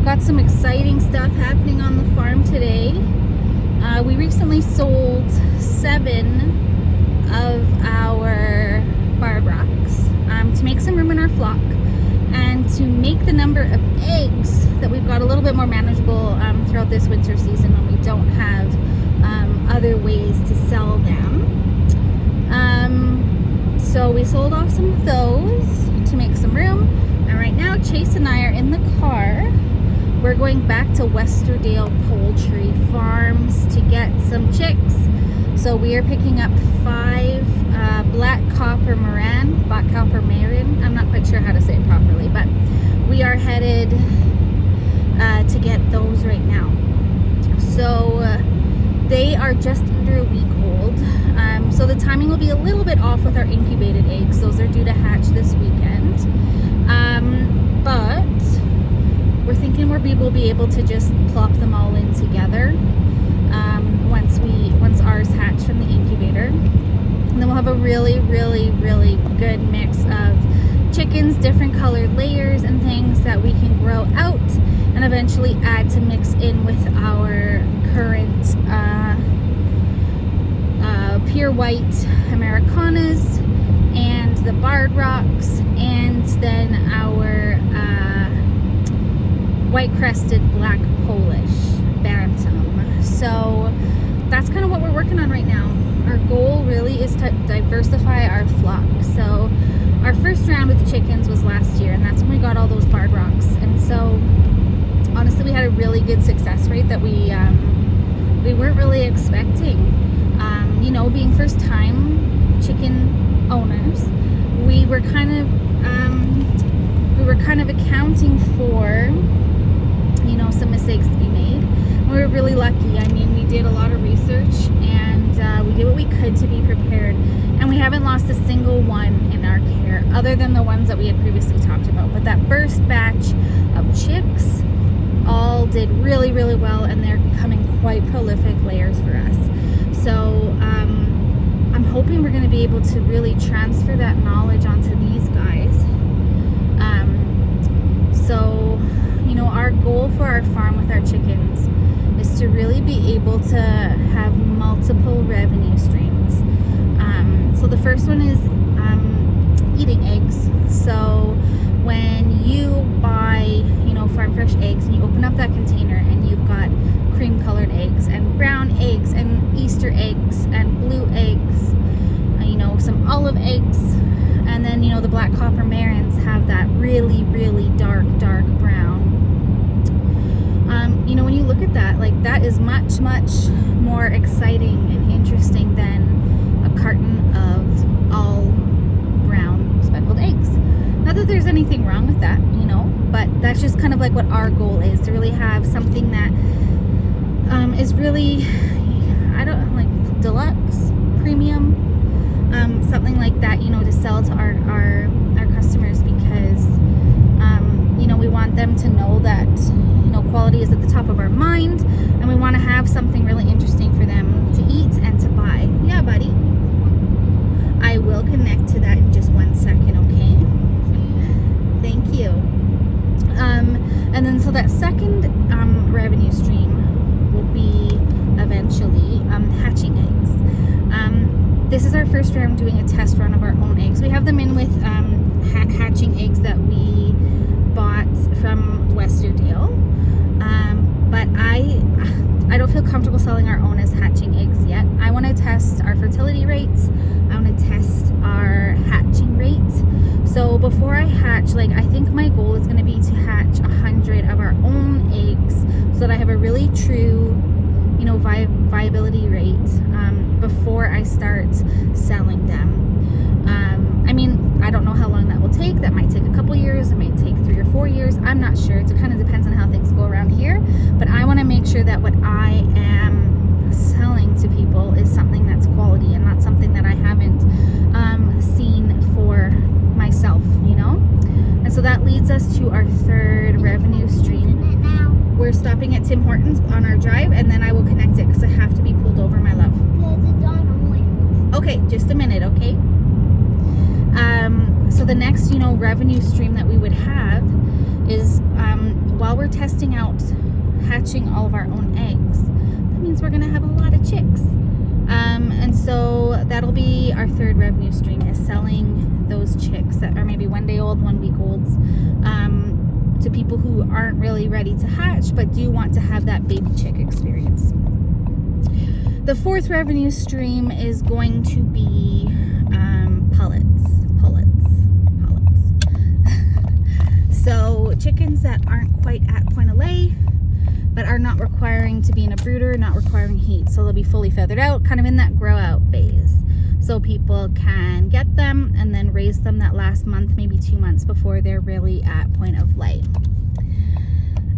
got some exciting stuff happening on the farm today. We recently sold 7 of our barred rocks to make some room in our flock and to make the number of eggs that we've got a little bit more manageable throughout this winter season when we don't have other ways to sell them. So we sold off some of those to make some room, and right now Chase and I are in the car. We're going back to Westerdale Poultry Farms to get some chicks. So we are picking up 5 black copper Maran, I'm not quite sure how to say it properly, but we are headed to get those right now. So they are just under a week old. So the timing will be a little bit off with our incubated eggs. Those are due to hatch this weekend. But we're thinking we'll be able to just plop them all in together once ours hatch from the incubator. And then we'll have a really, really, really good mix of chickens, different colored layers and things that we can grow out and eventually add to mix in with our current pure white Americanas and the barred rocks, and then our white crested black Polish bantam. So that's kind of what we're working on right now. Our goal really is to diversify our flock. So our first round with the chickens was last year, and that's when we got all those barred rocks. And so honestly, we had a really good success rate that we weren't really expecting. Being first time chicken owners, we were kind of accounting for some mistakes to be made. We were really lucky. I mean, we did a lot of research and we did what we could to be prepared, and we haven't lost a single one in our care other than the ones that we had previously talked about. But that first batch of chicks all did really, really well, and they're becoming quite prolific layers for us. So I'm hoping we're going to be able to really transfer that knowledge onto these guys. So our goal for our farm with our chickens is to really be able to have multiple revenue streams. So the first one is eating eggs. So when you buy farm fresh eggs and you open up that container and you've got cream colored eggs and brown eggs and Easter eggs and blue eggs, some olive eggs, and then the black copper Marans have that really, really dark brown. When you look at that, like, that is much, much more exciting and interesting than a carton of all brown speckled eggs. Not that there's anything wrong with that, but that's just kind of like what our goal is, to really have something that is really, deluxe, premium, something like that, to sell to our customers, because we want them to know that quality is at the top of our mind, and we want to have something really interesting for them to eat and to buy. Yeah, buddy. I will connect to that in just 1 second, okay? Thank you. And then so that second revenue stream will be eventually hatching eggs. This is our first round doing a test run of our own eggs. We have them in with hatching eggs that we bought from Westerdale. But I don't feel comfortable selling our own as hatching eggs yet. I want to test our fertility rates. I want to test our hatching rate. So before I hatch, I think my goal is going to be to hatch 100 of our own eggs so that I have a really true, viability rate before I start selling them. I don't know how long that will take. That might take a couple years. It might take 3 or 4 years. I'm not sure. It kind of depends on how things go around here. But I want to make sure that what I am selling to people is something that's quality and not something that I haven't seen for myself, And so that leads us to our third revenue stream. We're stopping at Tim Hortons on our drive, and then I will connect it because I have to be pulled over, my love. Okay, just a minute, okay? So the next, revenue stream that we would have is while we're testing out hatching all of our own eggs. That means we're gonna have a lot of chicks. And so that'll be our third revenue stream, is selling those chicks that are maybe 1 day old, 1 week olds, to people who aren't really ready to hatch but do want to have that baby chick experience. The fourth revenue stream is going to be pullets. So chickens that aren't quite at point of lay, but are not requiring to be in a brooder, not requiring heat. So they'll be fully feathered out, kind of in that grow out phase. So people can get them and then raise them that last month, maybe 2 months before they're really at point of lay.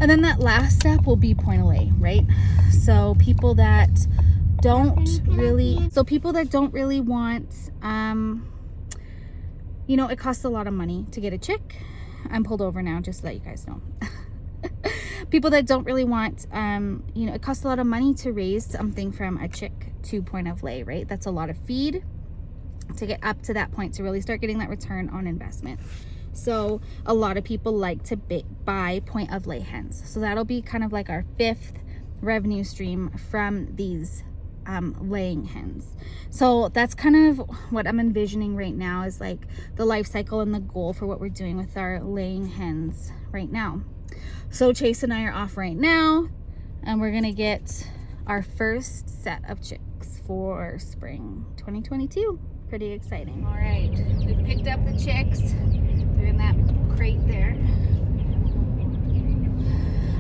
And then that last step will be point of lay, right? So people that don't really want, you know, it costs a lot of money to get a chick. I'm pulled over now, just to let you guys know. People that don't really want, you know, it costs a lot of money to raise something from a chick to point of lay, right? That's a lot of feed to get up to that point to really start getting that return on investment. So a lot of people like to buy point of lay hens. So that'll be kind of like our fifth revenue stream from these laying hens. So that's kind of what I'm envisioning right now, is like the life cycle and the goal for what we're doing with our laying hens right now. So Chase and I are off right now, and we're gonna get our first set of chicks for spring 2022. Pretty exciting. All right, we've picked up the chicks. They're in that crate there.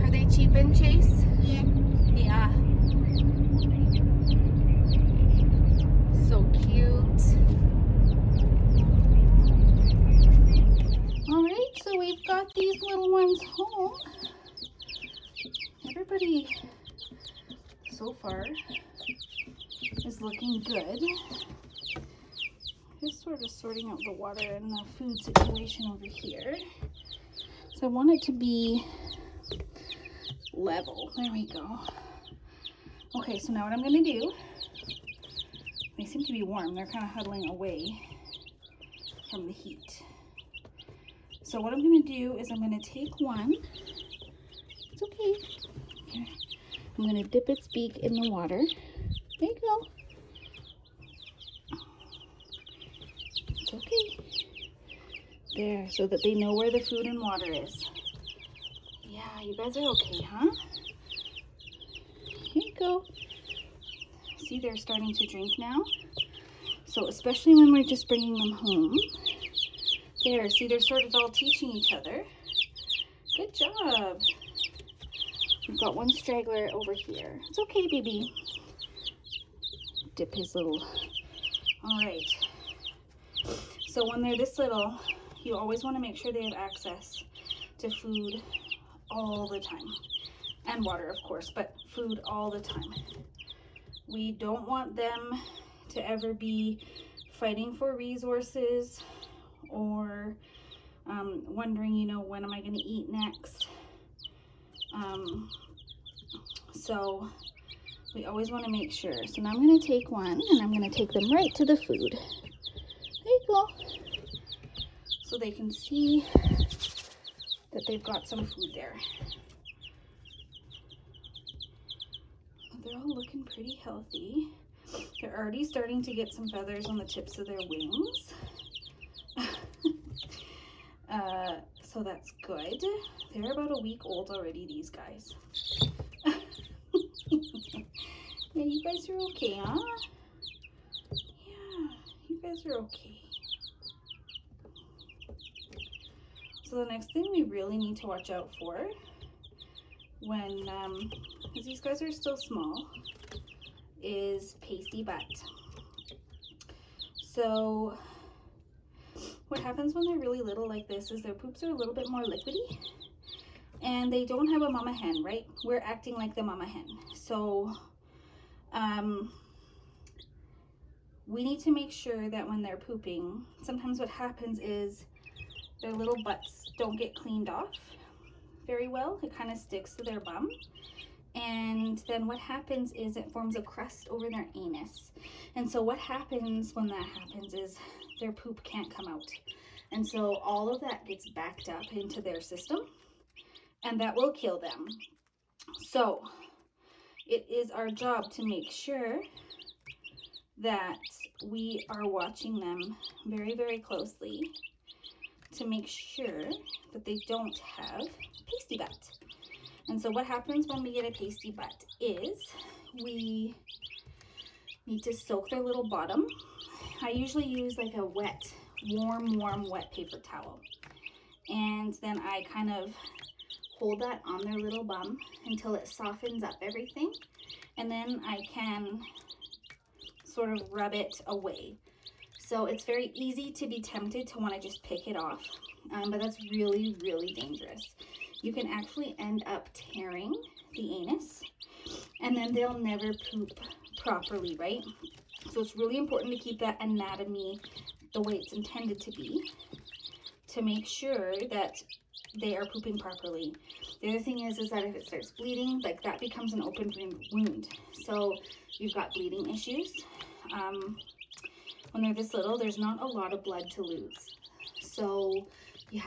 Are they cheaping, Chase? Yeah. Yeah. So cute. All right, so we've got these little ones home. Everybody so far is looking good. Just sort of sorting out the water and the food situation over here. So I want it to be level. There we go. Okay, so now what I'm gonna do, they seem to be warm. They're kind of huddling away from the heat. So what I'm gonna do is I'm gonna take one. It's okay. Here. I'm gonna dip its beak in the water. There you go. It's okay. There, so that they know where the food and water is. Yeah, you guys are okay, huh? Here you go. See, they're starting to drink now. So especially when we're just bringing them home. There, see, they're sort of all teaching each other. Good job. We've got one straggler over here. It's okay, baby. Dip his little... All right. So when they're this little, you always want to make sure they have access to food all the time. And water, of course, but food all the time. We don't want them to ever be fighting for resources or wondering, you know, when am I going to eat next? So we always want to make sure. So now I'm going to take one and I'm going to take them right to the food. There you go. So they can see that they've got some food there. They're all looking pretty healthy. They're already starting to get some feathers on the tips of their wings. So that's good. They're about a week old already, these guys. Yeah, you guys are okay, huh? Yeah, you guys are okay. So the next thing we really need to watch out for when, because these guys are still small, is pasty butt. So what happens when they're really little like this is their poops are a little bit more liquidy and they don't have a mama hen, right? We're acting like the mama hen. So we need to make sure that when they're pooping, sometimes what happens is their little butts don't get cleaned off very well. It kind of sticks to their bum. And then what happens is it forms a crust over their anus. And so what happens when that happens is their poop can't come out. And so all of that gets backed up into their system. and that will kill them. So it is our job to make sure that we are watching them very, very closely to make sure that they don't have pasty butt. And so what happens when we get a pasty butt is we need to soak their little bottom. I usually use like a wet, warm wet paper towel. And then I kind of hold that on their little bum until it softens up everything. And then I can sort of rub it away. So it's very easy to be tempted to want to just pick it off, but that's really, really dangerous. You can actually end up tearing the anus, and then they'll never poop properly, right? So it's really important to keep that anatomy the way it's intended to be, to make sure that they are pooping properly. The other thing is that if it starts bleeding, like that becomes an open wound. So you've got bleeding issues. When they're this little, there's not a lot of blood to lose. So yeah,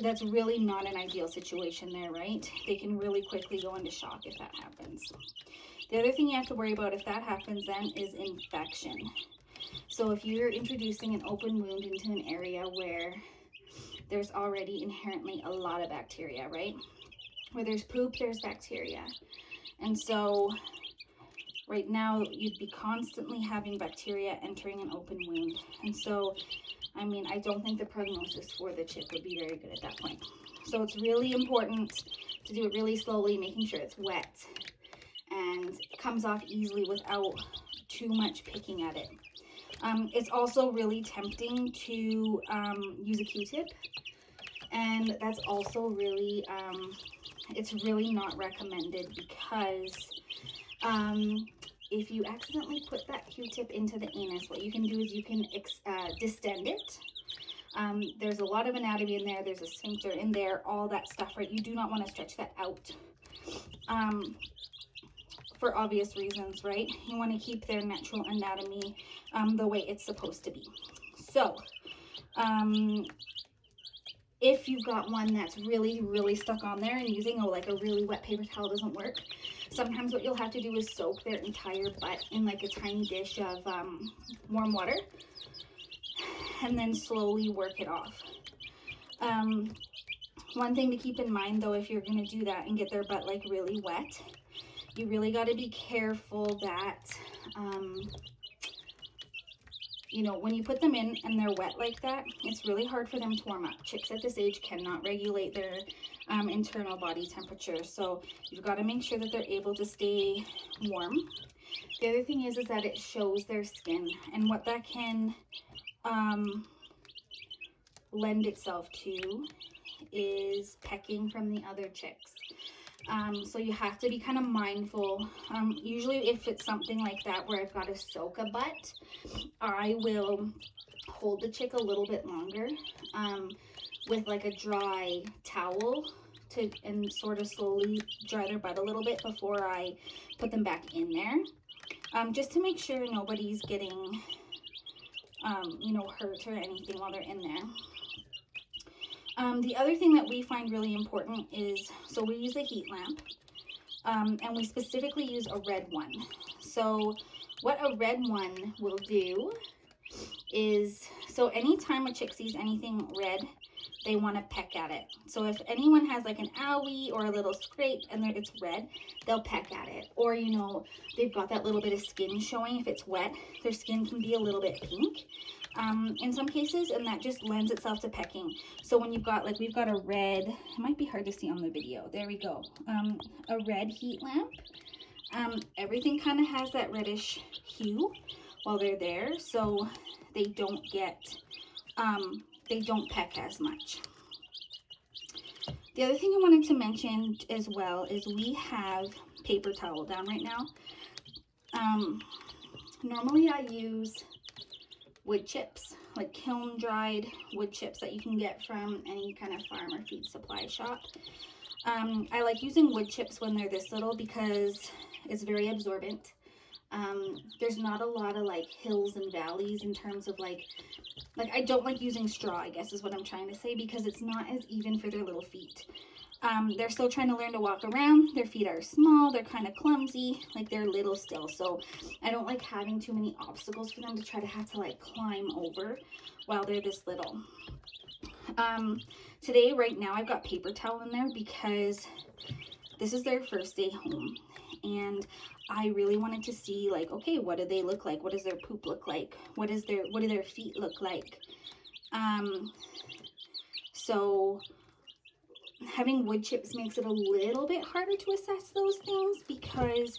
that's really not an ideal situation there, right? They can really quickly go into shock if that happens. The other thing you have to worry about if that happens then is infection. So if you're introducing an open wound into an area where there's already inherently a lot of bacteria, right? Where there's poop, there's bacteria. And so right now you'd be constantly having bacteria entering an open wound. And so, I mean, I don't think the prognosis for the chip would be very good at that point. So it's really important to do it really slowly, making sure it's wet and it comes off easily without too much picking at it. It's also really tempting to use a Q-tip, and that's also really, it's really not recommended because if you accidentally put that Q-tip into the anus, what you can do is you can distend it. There's a lot of anatomy in there. There's a sphincter in there, all that stuff, right? You do not want to stretch that out for obvious reasons, right? You want to keep their natural anatomy the way it's supposed to be. So if you've got one that's really, really stuck on there and using like a really wet paper towel doesn't work, sometimes what you'll have to do is soak their entire butt in like a tiny dish of warm water and then slowly work it off. One thing to keep in mind though, if you're going to do that and get their butt like really wet, you really got to be careful that you know, when you put them in and they're wet like that, it's really hard for them to warm up. Chicks at this age cannot regulate their internal body temperature. So you've got to make sure that they're able to stay warm. The other thing is that it shows their skin, and what that can lend itself to is pecking from the other chicks. So you have to be kind of mindful. Usually if it's something like that where I've got to soak a butt, I will hold the chick a little bit longer with like a dry towel and sort of slowly dry their butt a little bit before I put them back in there, just to make sure nobody's getting you know, hurt or anything while they're in there. The other thing that we find really important is, so we use a heat lamp, and we specifically use a red one. So what a red one will do is, so anytime a chick sees anything red, they want to peck at it. So if anyone has like an owie or a little scrape and it's red, they'll peck at it. Or, you know, they've got that little bit of skin showing. If it's wet, their skin can be a little bit pink in some cases, and that just lends itself to pecking. So when you've got, like, we've got a red, it might be hard to see on the video, there we go, a red heat lamp. Everything kind of has that reddish hue while they're there, so they don't get they don't peck as much. The other thing I wanted to mention as well is we have paper towel down right now. Normally I use wood chips, like kiln dried wood chips that you can get from any kind of farm or feed supply shop. I like using wood chips when they're this little because it's very absorbent. There's not a lot of like hills and valleys in terms of like I don't like using straw, I guess is what I'm trying to say, because it's not as even for their little feet. They're still trying to learn to walk around. Their feet are small. They're kind of clumsy. Like, they're little still. So I don't like having too many obstacles for them to try to have to like climb over while they're this little. Today, right now, I've got paper towel in there because this is their first day home. And I really wanted to see, like, okay, what do they look like? What does their poop look like? What do their feet look like? So having wood chips makes it a little bit harder to assess those things because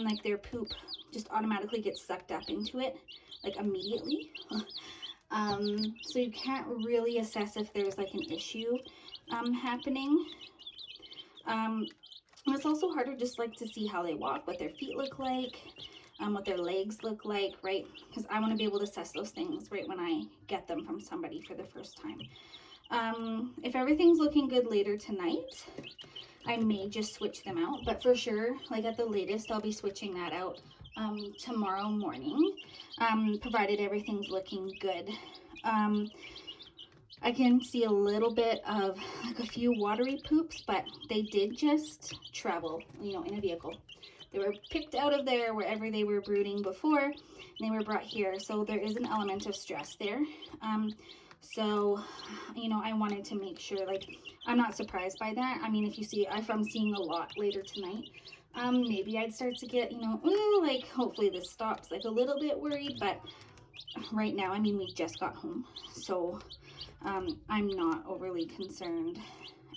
like their poop just automatically gets sucked up into it like immediately. So you can't really assess if there's like an issue happening. And it's also harder just like to see how they walk, what their feet look like, what their legs look like, right? Because I want to be able to assess those things right when I get them from somebody for the first time. If everything's looking good later tonight, I may just switch them out, but for sure, like at the latest, I'll be switching that out tomorrow morning, provided everything's looking good. I can see a little bit of like a few watery poops, but they did just travel, you know, in a vehicle. They were picked out of there wherever they were brooding before, and they were brought here. So there is an element of stress there. So, you know, I wanted to make sure, like, I'm not surprised by that. I mean, if I'm seeing a lot later tonight, maybe I'd start to get, you know, ooh, like, hopefully this stops, like, a little bit worried. But right now, I mean, we just got home. So, I'm not overly concerned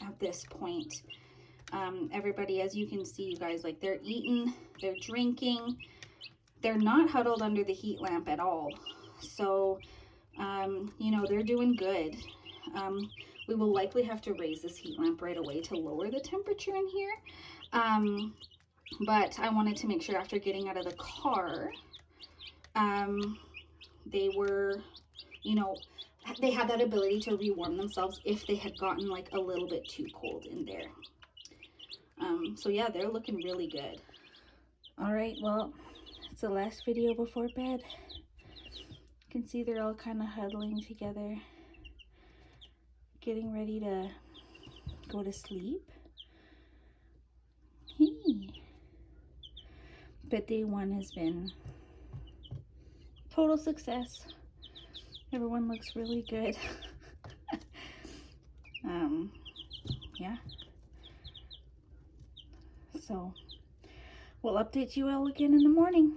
at this point. Everybody, as you can see, you guys, like, they're eating, they're drinking. They're not huddled under the heat lamp at all. So, you know, they're doing good. We will likely have to raise this heat lamp right away to lower the temperature in here. But I wanted to make sure after getting out of the car, they were, you know, they had that ability to rewarm themselves if they had gotten like a little bit too cold in there. So yeah, they're looking really good. All right, well, it's the last video before bed. You can see they're all kind of huddling together, getting ready to go to sleep. Hey. But day one has been total success. Everyone looks really good. Yeah. So we'll update you all again in the morning.